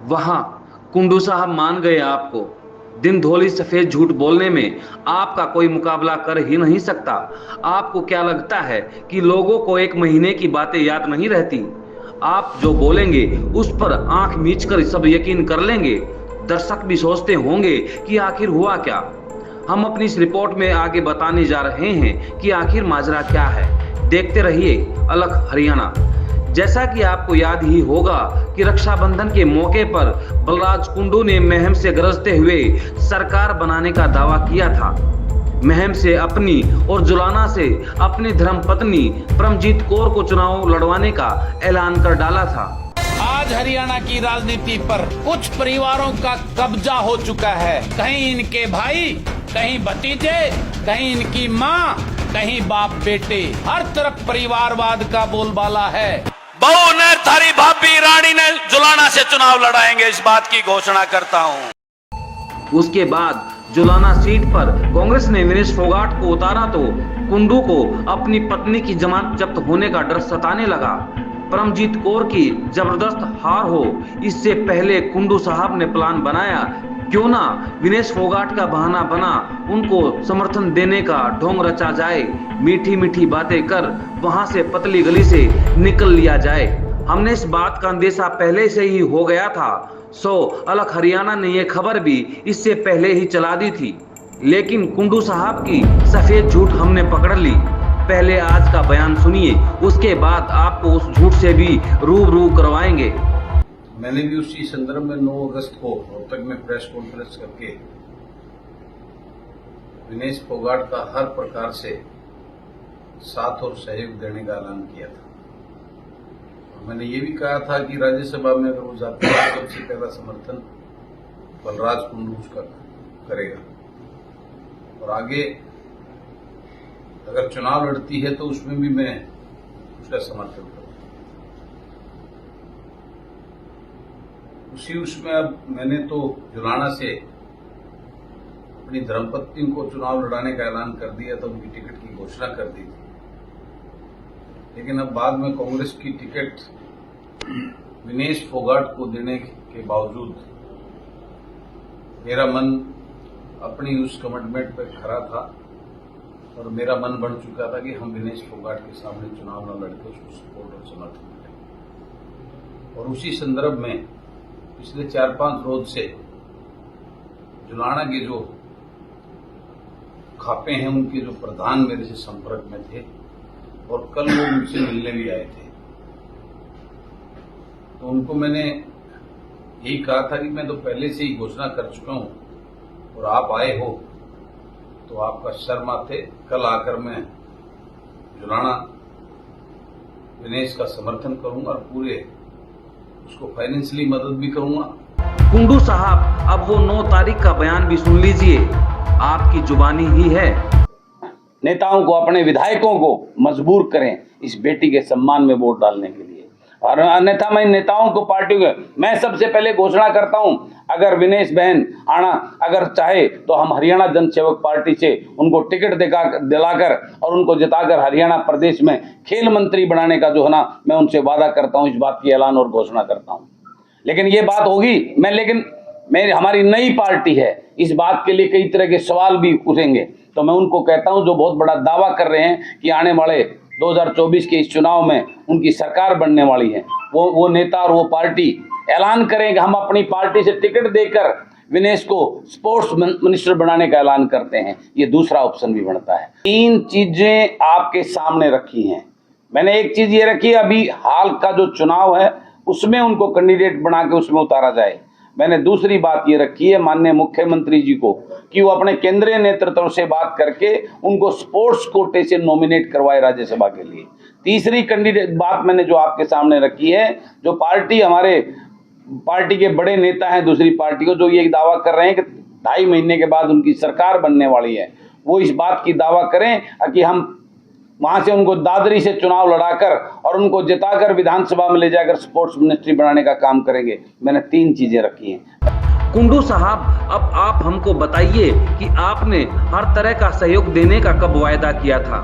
वहां कुंडू साहब मान गए आपको। दिन धोली सफेद झूठ बोलने में आपका कोई मुकाबला कर ही नहीं सकता। आपको क्या लगता है कि लोगों को एक महीने की बातें याद नहीं रहती? आप जो बोलेंगे उस पर आंख मीचकर सब यकीन कर लेंगे। दर्शक भी सोचते होंगे कि आखिर हुआ क्या। हम अपनी इस रिपोर्ट में आगे बताने जा रहे हैं कि आखिर माजरा क्या है। देखते रहिए अलग हरियाणा। जैसा कि आपको याद ही होगा कि रक्षाबंधन के मौके पर बलराज कुंडू ने महम से गरजते हुए सरकार बनाने का दावा किया था। महम से अपनी और जुलाना से अपनी धर्मपत्नी परमजीत कौर को चुनाव लड़वाने का ऐलान कर डाला था। आज हरियाणा की राजनीति पर कुछ परिवारों का कब्जा हो चुका है। कहीं इनके भाई, कहीं भतीजे, कहीं इनकी माँ, कहीं बाप बेटे, हर तरफ परिवारवाद का बोलबाला है। बहू ने थारी भाभी रानी ने जुलाना से चुनाव लड़ाएंगे, इस बात की घोषणा करता हूँ। उसके बाद जुलाना सीट पर कांग्रेस ने विनेश फोगाट को उतारा तो कुंडू को अपनी पत्नी की जमानत जब्त होने का डर सताने लगा। परमजीत कौर की जबरदस्त हार हो, इससे पहले कुंडू साहब ने प्लान बनाया, क्यों ना विनेश फोगाट का बहाना बना उनको समर्थन देने का ढोंग रचा जाए। मीठी मीठी बातें कर वहां से पतली गली से निकल लिया जाए। हमने इस बात का अंदेशा पहले से ही हो गया था। अलग हरियाणा ने यह खबर भी इससे पहले ही चला दी थी, लेकिन कुंडू साहब की सफेद झूठ हमने पकड़ ली। पहले आज का बयान सुनिए, उसके बाद आपको उस झूठ से भी रूबरू करवाएंगे। मैंने भी उसी संदर्भ में 9 अगस्त को रोहतक में प्रेस कॉन्फ्रेंस करके विनेश फोगाट का हर प्रकार से साथ और सहयोग देने का ऐलान किया था। और मैंने ये भी कहा था कि राज्यसभा में अगर वो जाती है तो सबसे पहला समर्थन बलराज कुंडू उसका करेगा, और आगे अगर चुनाव लड़ती है तो उसमें भी मैं उसका समर्थन करूंगा। उसमें अब मैंने तो जुलाना से अपनी धर्मपत्नी को चुनाव लड़ाने का ऐलान कर दिया था, उनकी टिकट की घोषणा कर दी थी। लेकिन अब बाद में कांग्रेस की टिकट विनेश फोगाट को देने के बावजूद मेरा मन अपनी उस कमिटमेंट पर खड़ा था, और मेरा मन बन चुका था कि हम विनेश फोगाट के सामने चुनाव न लड़के उसको सपोर्ट और समर्थन करें। और उसी संदर्भ में पिछले 4-5 रोज से जुलाना के जो खापे हैं उनके जो प्रधान मेरे से संपर्क में थे, और कल वो मुझसे मिलने भी आए थे। तो उनको मैंने यही कहा था कि मैं तो पहले से ही घोषणा कर चुका हूं, और आप आए हो तो आपका शर्म आते कल आकर मैं जुलाना विनेश का समर्थन करूंगा और पूरे उसको फाइनेंशियली मदद भी करूंगा। कुंडू साहब, अब वो 9 तारीख का बयान भी सुन लीजिए, आपकी जुबानी ही है। नेताओं को, अपने विधायकों को मजबूर करें इस बेटी के सम्मान में वोट डालने के लिए, और अन्यथा मैं नेताओं को, पार्टियों को, मैं सबसे पहले घोषणा करता हूं, अगर विनेश बहन आना अगर चाहे तो हम हरियाणा जन सेवक पार्टी से उनको टिकट दिलाकर और उनको जिताकर हरियाणा प्रदेश में खेल मंत्री बनाने का जो है ना, मैं उनसे वादा करता हूं, इस बात की ऐलान और घोषणा करता हूं। लेकिन ये बात होगी, लेकिन हमारी नई पार्टी है, इस बात के लिए कई तरह के सवाल भी उठेंगे, तो मैं उनको कहता हूं जो बहुत बड़ा दावा कर रहे हैं कि आने वाले 2024 के इस चुनाव में उनकी सरकार बनने वाली है, वो नेता और वो पार्टी ऐलान करें कि हम अपनी पार्टी से टिकट देकर विनेश को स्पोर्ट्स मिनिस्टर बनाने का ऐलान करते हैं। ये दूसरा ऑप्शन भी बनता है। 3 चीजें आपके सामने रखी हैं। मैंने एक चीज ये रखी, अभी हाल का जो चुनाव है उसमें उनको कैंडिडेट बना के उसमें उतारा जाए। मैंने दूसरी बात ये रखी है माननीय मुख्यमंत्री जी को कि वो अपने केंद्रीय नेतृत्व से बात करके उनको स्पोर्ट्स कोटे से नॉमिनेट करवाए राज्यसभा के लिए। तीसरी कैंडिडेट बात मैंने जो आपके सामने रखी है, जो हमारे पार्टी के बड़े नेता हैं दूसरी पार्टी को, जो ये दावा कर रहे हैं कि 2.5 महीने के बाद उनकी सरकार बनने वाली है, वो इस बात की दावा करें कि हम वहां से उनको दादरी से चुनाव लड़ाकर और उनको जिताकर विधानसभा में ले जाकर स्पोर्ट्स मिनिस्ट्री बनाने का काम करेंगे। मैंने 3 चीजें रखी हैं। कुंडू साहब, अब आप हमको बताइए कि आपने हर तरह का सहयोग देने का कब वायदा किया था?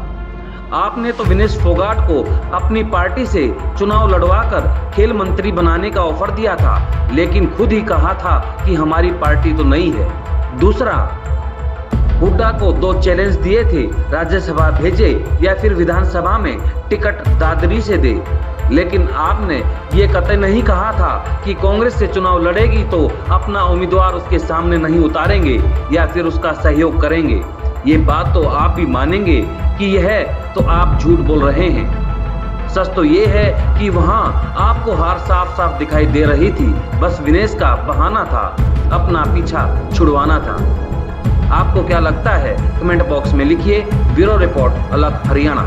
आपने तो विनेश फोगाट को अपनी पार्टी से चुनाव लड़वाकर खेल मंत्री बनाने का ऑफर दिया था, लेकिन खुद ही कहा था कि हमारी पार्टी तो नहीं है। दूसरा, हुड्डा को 2 चैलेंज दिए थे, राज्यसभा भेजे या फिर विधानसभा में टिकट दादरी से दे, लेकिन आपने ये कतई नहीं कहा था कि कांग्रेस से चुनाव लड़ेगी तो अपना उम्मीदवार उसके सामने नहीं उतारेंगे या फिर उसका सहयोग करेंगे। ये बात तो आप भी मानेंगे कि यह है तो आप झूठ बोल रहे हैं। सच तो ये है कि वहां आपको हार साफ साफ दिखाई दे रही थी, बस विनेश का बहाना था, अपना पीछा छुड़वाना था। आपको क्या लगता है कमेंट बॉक्स में लिखिए। ब्यूरो रिपोर्ट, अलग हरियाणा।